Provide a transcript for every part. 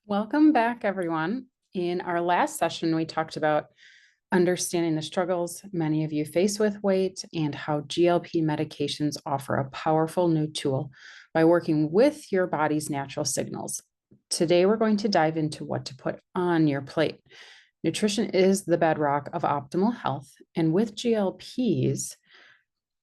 Welcome back, everyone. In our last session, we talked about understanding the struggles many of you face with weight and how GLP medications offer a powerful new tool by working with your body's natural signals. Today, we're going to dive into what to put on your plate. Nutrition is the bedrock of optimal health, and with GLPs,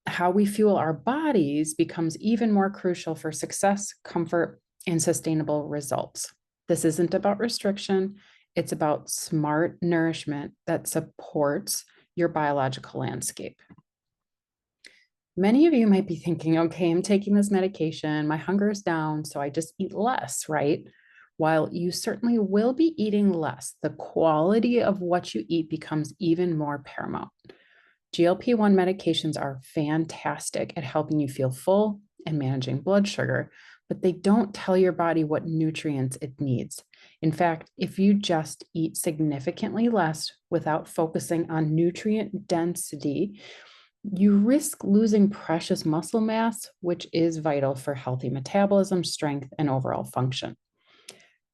how we fuel our bodies becomes even more crucial for success, comfort, and sustainable results. This isn't about restriction, it's about smart nourishment that supports your biological landscape. Many of you might be thinking, okay, I'm taking this medication, my hunger is down, so I just eat less, right? While you certainly will be eating less, the quality of what you eat becomes even more paramount. GLP-1 medications are fantastic at helping you feel full and managing blood sugar, but they don't tell your body what nutrients it needs. In fact, if you just eat significantly less without focusing on nutrient density, you risk losing precious muscle mass, which is vital for healthy metabolism, strength, and overall function.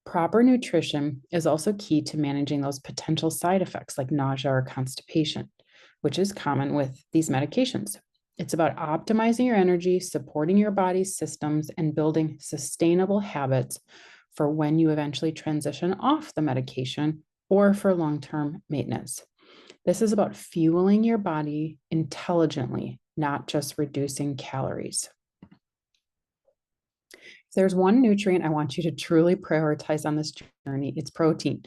Proper nutrition is also key to managing those potential side effects like nausea or constipation, which is common with these medications. It's about optimizing your energy, supporting your body's systems, and building sustainable habits for when you eventually transition off the medication or for long-term maintenance. This is about fueling your body intelligently, not just reducing calories. If there's one nutrient I want you to truly prioritize on this journey, it's protein.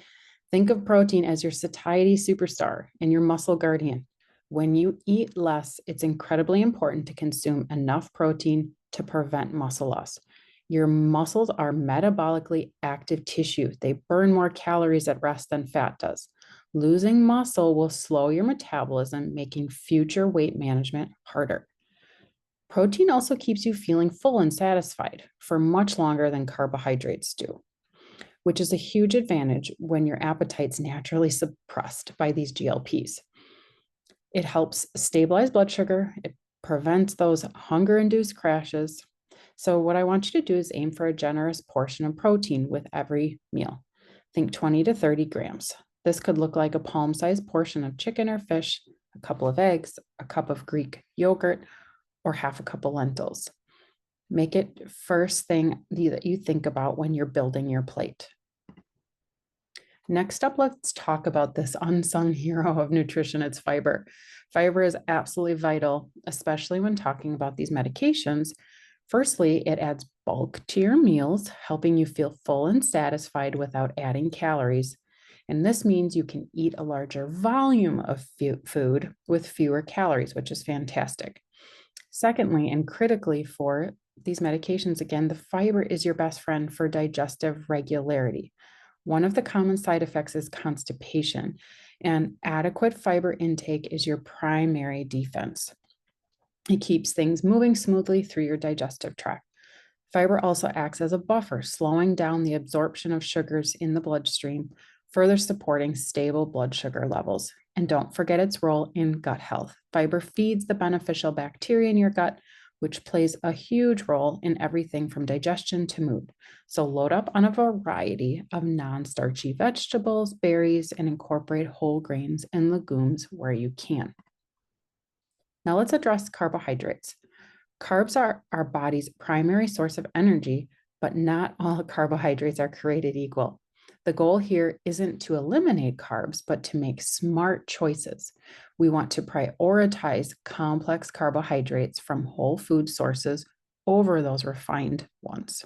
Think of protein as your satiety superstar and your muscle guardian. When you eat less, it's incredibly important to consume enough protein to prevent muscle loss. Your muscles are metabolically active tissue. They burn more calories at rest than fat does. Losing muscle will slow your metabolism, making future weight management harder. Protein also keeps you feeling full and satisfied for much longer than carbohydrates do, which is a huge advantage when your appetite's naturally suppressed by these GLPs. It helps stabilize blood sugar. It prevents those hunger-induced crashes. So what I want you to do is aim for a generous portion of protein with every meal. Think 20 to 30 grams. This could look like a palm-sized portion of chicken or fish, a couple of eggs, a cup of Greek yogurt, or half a cup of lentils. Make it first thing that you think about when you're building your plate. Next up, let's talk about this unsung hero of nutrition. It's fiber. Fiber is absolutely vital, especially when talking about these medications. Firstly, it adds bulk to your meals, helping you feel full and satisfied without adding calories. And this means you can eat a larger volume of food with fewer calories, which is fantastic. Secondly, and critically for these medications, again, the fiber is your best friend for digestive regularity. One of the common side effects is constipation, and adequate fiber intake is your primary defense. It keeps things moving smoothly through your digestive tract. Fiber also acts as a buffer, slowing down the absorption of sugars in the bloodstream, further supporting stable blood sugar levels. And don't forget its role in gut health. Fiber feeds the beneficial bacteria in your gut, which plays a huge role in everything from digestion to mood. So load up on a variety of non-starchy vegetables, berries, and incorporate whole grains and legumes where you can. Now let's address carbohydrates. Carbs are our body's primary source of energy, but not all carbohydrates are created equal. The goal here isn't to eliminate carbs, but to make smart choices. We want to prioritize complex carbohydrates from whole food sources over those refined ones.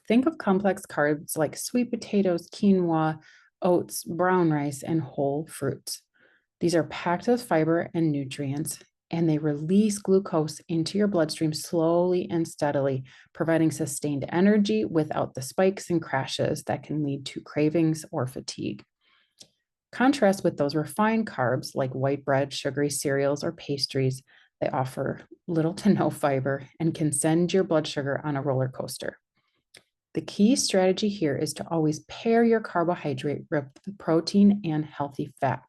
Think of complex carbs like sweet potatoes, quinoa, oats, brown rice, and whole fruits. These are packed with fiber and nutrients, and they release glucose into your bloodstream slowly and steadily, providing sustained energy without the spikes and crashes that can lead to cravings or fatigue. Contrast with those refined carbs like white bread, sugary cereals, or pastries. They offer little to no fiber and can send your blood sugar on a roller coaster. The key strategy here is to always pair your carbohydrate with protein and healthy fat.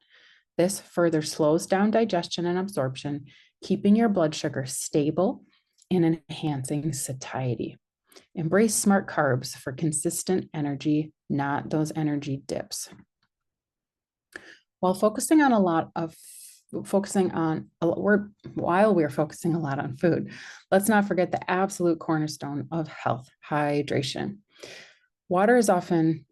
This further slows down digestion and absorption, keeping your blood sugar stable and enhancing satiety. Embrace smart carbs for consistent energy not those energy dips. While focusing on a lot of while we're focusing a lot on food, let's not forget the absolute cornerstone of health, hydration. Water is often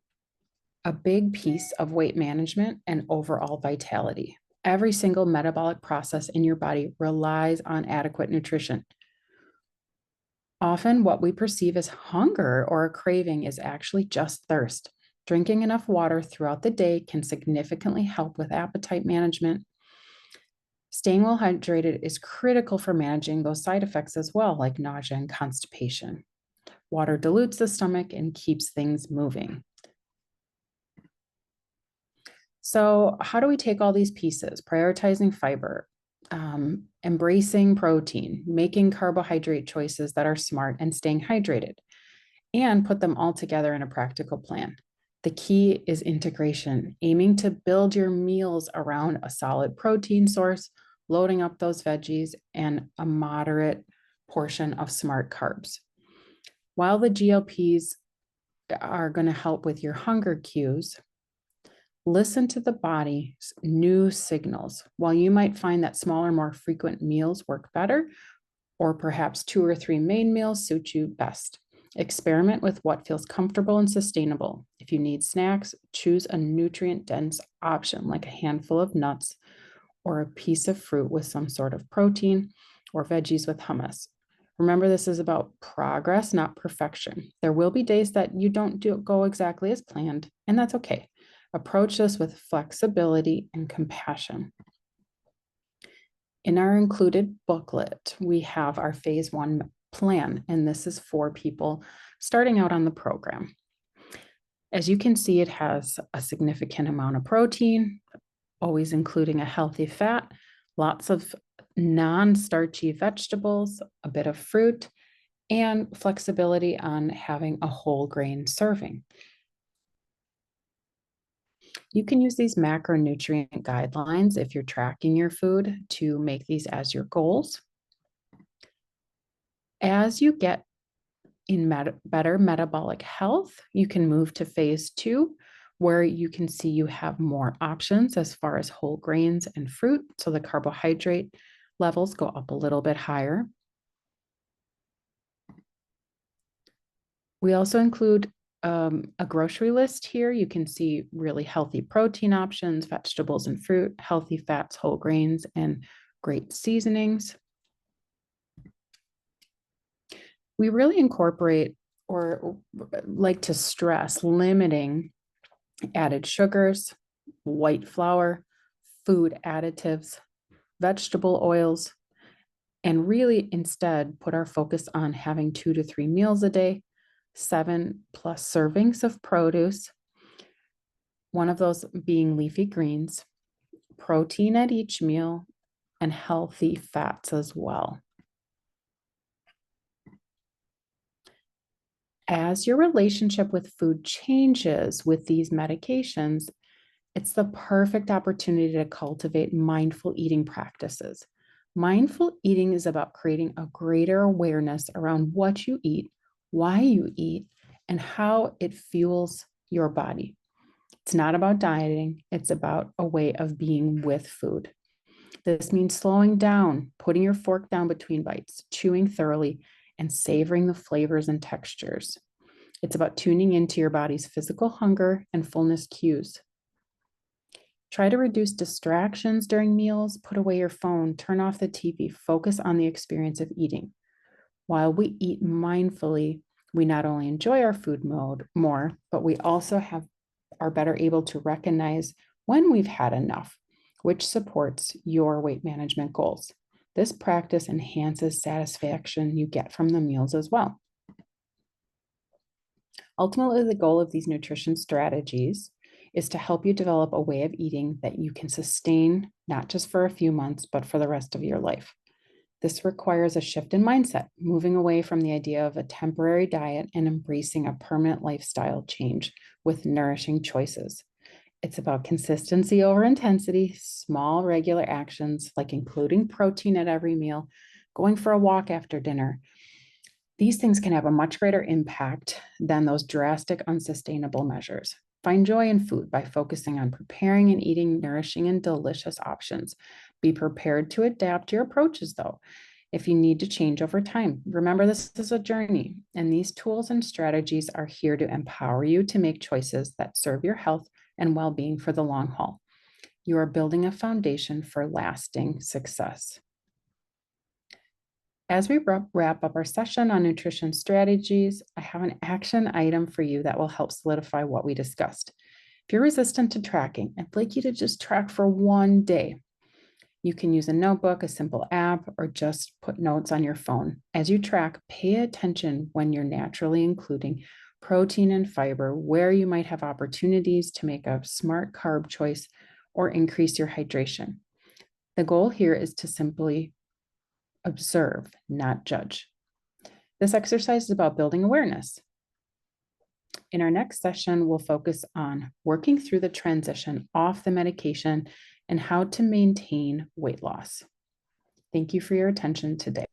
a big piece of weight management and overall vitality. Every single metabolic process in your body relies on adequate nutrition. Often, what we perceive as hunger or a craving is actually just thirst. Drinking enough water throughout the day can significantly help with appetite management. Staying well hydrated is critical for managing those side effects as well, like nausea and constipation. Water dilutes the stomach and keeps things moving. So, how do we take all these pieces? Prioritizing fiber, embracing protein, making carbohydrate choices that are smart, and staying hydrated, and put them all together in a practical plan. The key is integration, aiming to build your meals around a solid protein source, loading up those veggies, and a moderate portion of smart carbs. While the GLPs are going to help with your hunger cues, listen to the body's new signals. While you might find that smaller, more frequent meals work better, or perhaps 2 or 3 main meals suit you best. Experiment with what feels comfortable and sustainable. If you need snacks, choose a nutrient-dense option like a handful of nuts or a piece of fruit with some sort of protein, or veggies with hummus. Remember, this is about progress, not perfection. There will be days that you don't go exactly as planned, and that's okay. Approach this with flexibility and compassion. In our included booklet, we have our phase 1 plan, and this is for people starting out on the program. As you can see, it has a significant amount of protein, always including a healthy fat, lots of non-starchy vegetables, a bit of fruit, and flexibility on having a whole grain serving. You can use these macronutrient guidelines if you're tracking your food to make these as your goals. As you get in better metabolic health, you can move to phase 2, where you can see you have more options as far as whole grains and fruit. So the carbohydrate levels go up a little bit higher. We also include a grocery list here. You can see really healthy protein options, vegetables and fruit, healthy fats, whole grains, and great seasonings. We really incorporate or like to stress limiting added sugars, white flour, food additives, vegetable oils, and really instead put our focus on having 2 to 3 meals a day, 7+ servings of produce, one of those being leafy greens, protein at each meal, and healthy fats as well. As your relationship with food changes with these medications, it's the perfect opportunity to cultivate mindful eating practices. Mindful eating is about creating a greater awareness around what you eat, why you eat, and how it fuels your body. It's not about dieting, it's about a way of being with food. This means slowing down, putting your fork down between bites, chewing thoroughly, and savoring the flavors and textures. It's about tuning into your body's physical hunger and fullness cues. Try to reduce distractions during meals, put away your phone, turn off the TV, focus on the experience of eating. While we eat mindfully, we not only enjoy our food more, but we also are better able to recognize when we've had enough, which supports your weight management goals. This practice enhances satisfaction you get from the meals as well. Ultimately, the goal of these nutrition strategies is to help you develop a way of eating that you can sustain, not just for a few months, but for the rest of your life. This requires a shift in mindset, moving away from the idea of a temporary diet and embracing a permanent lifestyle change with nourishing choices. It's about consistency over intensity, small, regular actions like including protein at every meal, going for a walk after dinner, These things can have a much greater impact than those drastic, unsustainable measures. Find joy in food by focusing on preparing and eating nourishing and delicious options. Be prepared to adapt your approaches, though, if you need to change over time. Remember, this is a journey, and these tools and strategies are here to empower you to make choices that serve your health and well being for the long haul. You are building a foundation for lasting success. As we wrap up our session on nutrition strategies, I have an action item for you that will help solidify what we discussed. If you're resistant to tracking, I'd like you to just track for one day. You can use a notebook, a simple app, or just put notes on your phone. As you track, pay attention when you're naturally including protein and fiber, where you might have opportunities to make a smart carb choice or increase your hydration. The goal here is to simply observe, not judge. This exercise is about building awareness. In our next session, we'll focus on working through the transition off the medication and how to maintain weight loss. Thank you for your attention today.